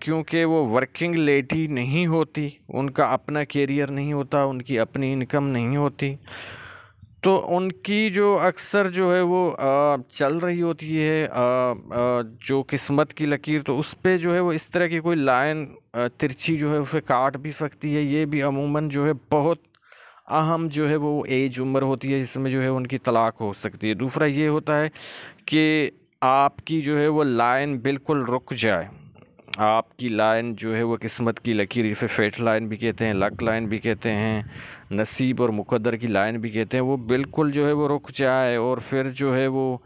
کیونکہ وہ working lady نہیں ہوتی، ان کا اپنا کیریئر نہیں ہوتا، ان کی اپنی انکم نہیں ہوتی، تو ان کی جو اکثر جو ہے وہ چل رہی ہوتی ہے جو قسمت کی لکیر، تو اس پہ جو ہے وہ اس طرح کی کوئی لائن ترچھی جو ہے اسے کاٹ بھی سکتی ہے۔ یہ بھی عموماً جو ہے بہت اہم جو ہے وہ ایج عمر ہوتی ہے جس میں جو ہے ان کی طلاق ہو سکتی ہے۔ دوسرا یہ ہوتا ہے کہ آپ کی جو ہے وہ لائن بالکل رک جائے، آپ کی لائن جو ہے وہ قسمت کی لکیر، اسے فیٹ لائن بھی کہتے ہیں، لک لائن بھی کہتے ہیں، نصیب اور مقدر کی لائن بھی کہتے ہیں، وہ بالکل جو ہے وہ رک جائے، اور پھر جو ہے وہ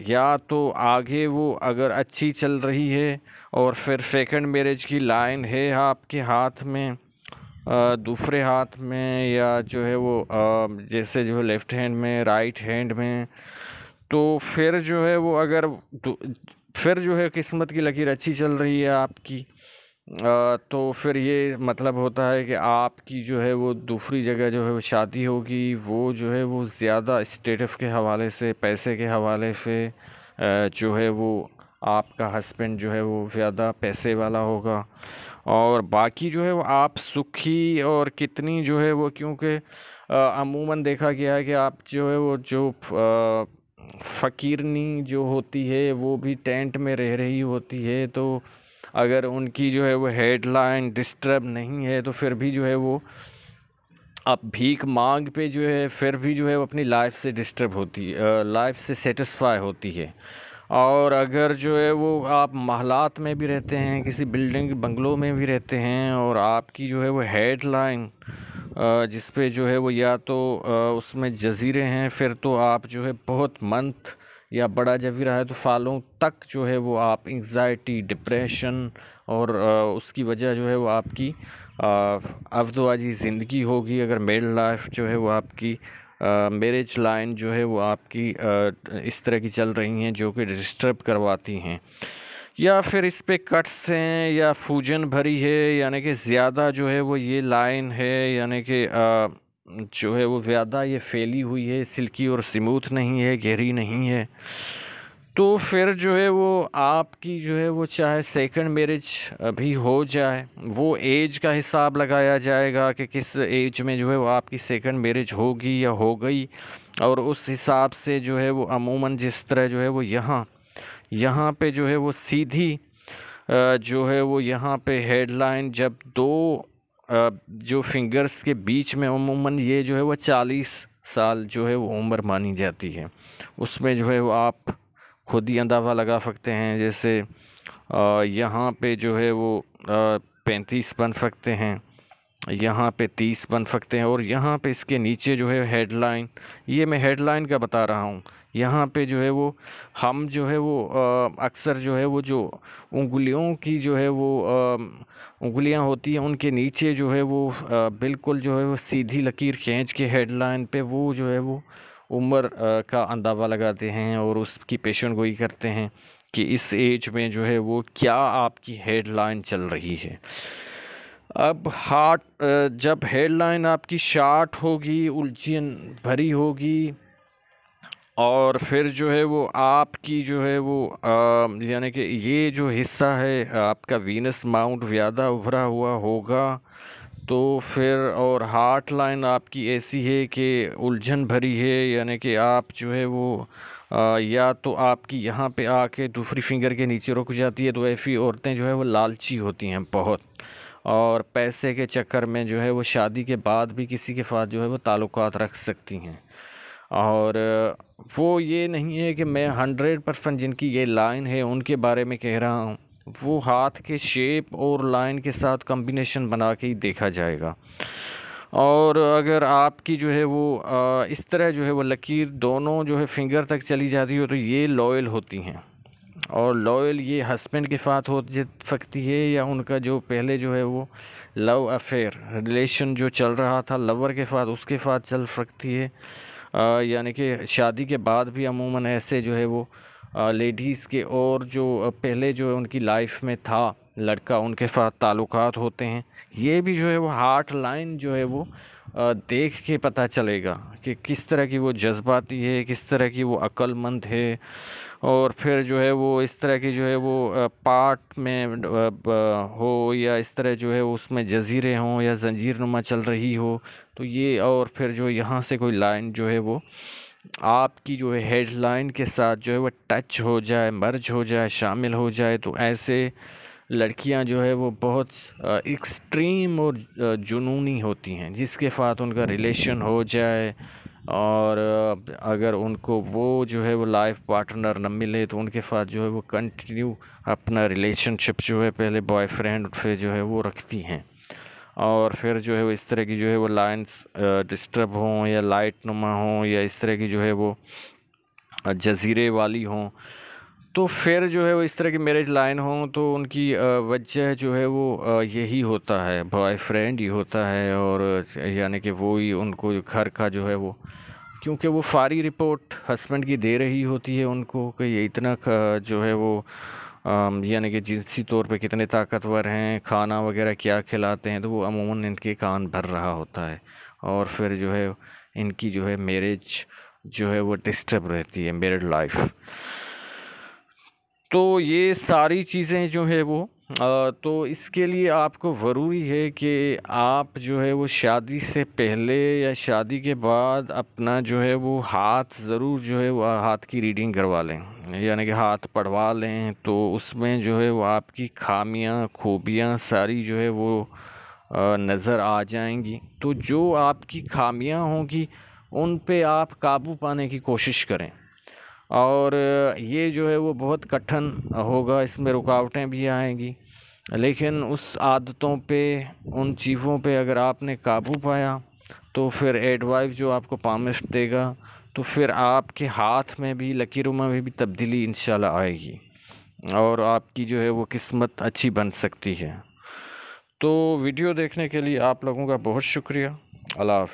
یا تو آگے وہ اگر اچھی چل رہی ہے اور پھر سیکنڈ میرج کی لائن ہے آپ کے ہاتھ میں، دوسرے ہاتھ میں، یا جو ہے وہ جیسے جو ہے لیفٹ ہینڈ میں، رائٹ ہینڈ میں، تو پھر جو ہے وہ اگر پھر جو ہے قسمت کی لکیر اچھی چل رہی ہے آپ کی، تو پھر یہ مطلب ہوتا ہے کہ آپ کی جو ہے وہ دوسری جگہ جو ہے وہ شادی ہوگی، وہ جو ہے وہ زیادہ اسٹیٹس کے حوالے سے، پیسے کے حوالے سے جو ہے وہ آپ کا ہسبینڈ جو ہے وہ زیادہ پیسے والا ہوگا، اور باقی جو ہے وہ آپ سکھی اور کتنی جو ہے وہ، کیونکہ عموماً دیکھا گیا ہے کہ آپ جو ہے وہ جو فقیرنی جو ہوتی ہے وہ بھی ٹینٹ میں رہ رہی ہوتی ہے، تو اگر ان کی جو ہے وہ ہیڈ لائن ڈسٹرب نہیں ہے تو پھر بھی جو ہے وہ اب بھیک مانگ پہ جو ہے پھر بھی جو ہے وہ اپنی لائف سے ڈسٹرب ہوتی ہے، لائف سے سیٹسفائی ہوتی ہے۔ اور اگر جو ہے وہ آپ محلات میں بھی رہتے ہیں، کسی بلڈنگ بنگلوں میں بھی رہتے ہیں، اور آپ کی جو ہے وہ ہیڈ لائن جس پہ جو ہے وہ یا تو اس میں جزیرے ہیں، پھر تو آپ جو ہے بہت منتھ یا بڑا جزیرہ ہے تو سالوں تک جو ہے وہ آپ انگزائٹی، ڈپریشن، اور اس کی وجہ جو ہے وہ آپ کی افزواجی زندگی ہوگی، اگر میڈ لائف جو ہے وہ آپ کی میرج لائن جو ہے وہ آپ کی اس طرح کی چل رہی ہیں جو کہ ڈسٹرب کرواتی ہیں، یا پھر اس پہ کٹس ہیں یا فوجن بھری ہے، یعنی کہ زیادہ جو ہے وہ یہ لائن ہے، یعنی کہ جو ہے وہ زیادہ یہ پھیلی ہوئی ہے، سلکی اور سموتھ نہیں ہے، گہری نہیں ہے، تو پھر جو ہے وہ آپ کی جو ہے وہ چاہے سیکنڈ میرج بھی ہو جائے، وہ ایج کا حساب لگایا جائے گا کہ کس ایج میں جو ہے وہ آپ کی سیکنڈ میرج ہوگی یا ہو گئی، اور اس حساب سے جو ہے وہ عموماً جس طرح جو ہے وہ یہاں پہ جو ہے وہ سیدھی جو ہے وہ یہاں پہ ہیڈ لائن جب دو جو فنگرز کے بیچ میں، عموماً یہ جو ہے وہ 40 سال جو ہے وہ عمر مانی جاتی ہے، اس میں جو ہے وہ آپ خود ہی اندازہ لگا سکتے ہیں، جیسے یہاں پہ جو ہے وہ 35 بن سکتے ہیں، یہاں پہ 30 بن سکتے ہیں، اور یہاں پہ اس کے نیچے جو ہے ہیڈ لائن، یہ میں ہیڈ لائن کا بتا رہا ہوں، یہاں پہ جو ہے وہ ہم جو ہے وہ اکثر جو ہے وہ جو انگلیوں کی جو ہے وہ انگلیاں ہوتی ہیں ان کے نیچے جو ہے وہ بالکل جو ہے وہ سیدھی لکیر کھینچ کے ہیڈ لائن پہ وہ جو ہے وہ عمر کا اندازہ لگاتے ہیں، اور اس کی پیشن گوئی کرتے ہیں کہ اس ایج میں جو ہے وہ کیا آپ کی ہیڈ لائن چل رہی ہے۔ اب جب ہیڈ لائن آپ کی شارٹ ہوگی، الجھن بھری ہوگی، اور پھر جو ہے وہ آپ کی جو ہے وہ یعنی کہ یہ جو حصہ ہے آپ کا وینس ماؤنٹ زیادہ ابھرا ہوا ہوگا، تو پھر اور ہارٹ لائن آپ کی ایسی ہے کہ الجھن بھری ہے، یعنی کہ آپ جو ہے وہ یا تو آپ کی یہاں پہ آ کے دوسری فنگر کے نیچے رک جاتی ہے، تو ایسی عورتیں جو ہے وہ لالچی ہوتی ہیں بہت، اور پیسے کے چکر میں جو ہے وہ شادی کے بعد بھی کسی کے ساتھ جو ہے وہ تعلقات رکھ سکتی ہیں، اور وہ یہ نہیں ہے کہ میں 100% جن کی یہ لائن ہے ان کے بارے میں کہہ رہا ہوں، وہ ہاتھ کے شیپ اور لائن کے ساتھ کمبینیشن بنا کے ہی دیکھا جائے گا، اور اگر آپ کی جو ہے وہ اس طرح جو ہے وہ لکیر دونوں جو ہے فنگر تک چلی جاتی ہو تو یہ لائل ہوتی ہیں، اور لائل یہ ہسبینڈ کے ساتھ ہو سکتی ہے، یا ان کا جو پہلے جو ہے وہ لو افیئر ریلیشن جو چل رہا تھا لور کے ساتھ، اس کے ساتھ چل سکتی ہے، یعنی کہ شادی کے بعد بھی عموماً ایسے جو ہے وہ لیڈیز کے اور جو پہلے جو ان کی لائف میں تھا لڑکا، ان کے ساتھ تعلقات ہوتے ہیں، یہ بھی جو ہے وہ ہارٹ لائن جو ہے وہ دیکھ کے پتہ چلے گا کہ کس طرح کی وہ جذباتی ہے، کس طرح کی وہ عقل مند ہے، اور پھر جو ہے وہ اس طرح کی جو ہے وہ پارٹ میں ہو یا اس طرح جو ہے اس میں جزیرے ہوں یا زنجیر نما چل رہی ہو تو یہ، اور پھر جو یہاں سے کوئی لائن جو ہے وہ آپ کی جو ہے ہیڈ لائن کے ساتھ جو ہے وہ ٹچ ہو جائے، مرج ہو جائے، شامل ہو جائے، تو ایسے لڑکیاں جو ہے وہ بہت ایکسٹریم اور جنونی ہوتی ہیں، جس کے ساتھ ان کا ریلیشن ہو جائے اور اگر ان کو وہ جو ہے وہ لائف پارٹنر نہ ملے تو ان کے ساتھ جو ہے وہ کنٹینیو اپنا ریلیشن شپ جو ہے پہلے بوائے فرینڈ پھر جو ہے وہ رکھتی ہیں، اور پھر جو ہے وہ اس طرح کی جو ہے وہ لائنز ڈسٹرب ہوں یا لائٹ نما ہوں یا اس طرح کی جو ہے وہ جزیرے والی ہوں، تو پھر جو ہے وہ اس طرح کی میرج لائن ہوں تو ان کی وجہ جو ہے وہ یہی ہوتا ہے، بوائے فرینڈ ہی ہوتا ہے، اور یعنی کہ وہی ان کو گھر کا جو ہے وہ، کیونکہ وہ فاری رپورٹ ہسبینڈ کی دے رہی ہوتی ہے ان کو کہ یہ اتنا جو ہے وہ یعنی کہ جنسی طور پہ کتنے طاقتور ہیں، کھانا وغیرہ کیا کھلاتے ہیں، تو وہ عموماً ان کے کان بھر رہا ہوتا ہے، اور پھر جو ہے ان کی جو ہے میرج جو ہے وہ ڈسٹرب رہتی ہے، میرڈ لائف۔ تو یہ ساری چیزیں جو ہے وہ تو اس کے لیے آپ کو ضروری ہے کہ آپ جو ہے وہ شادی سے پہلے یا شادی کے بعد اپنا جو ہے وہ ہاتھ ضرور جو ہے وہ ہاتھ کی ریڈنگ کروا لیں، یعنی کہ ہاتھ پڑھوا لیں، تو اس میں جو ہے وہ آپ کی خامیاں خوبیاں ساری جو ہے وہ نظر آ جائیں گی۔ تو جو آپ کی خامیاں ہوں گی ان پہ آپ قابو پانے کی کوشش کریں، اور یہ جو ہے وہ بہت کٹھن ہوگا، اس میں رکاوٹیں بھی آئیں گی، لیکن اس عادتوں پہ، ان چیزوں پہ اگر آپ نے قابو پایا تو پھر ایڈوائز جو آپ کو پامس دے گا تو پھر آپ کے ہاتھ میں بھی لکیروں میں بھی تبدیلی انشاءاللہ آئے گی، اور آپ کی جو ہے وہ قسمت اچھی بن سکتی ہے۔ تو ویڈیو دیکھنے کے لیے آپ لوگوں کا بہت شکریہ۔ اللہ حافظ۔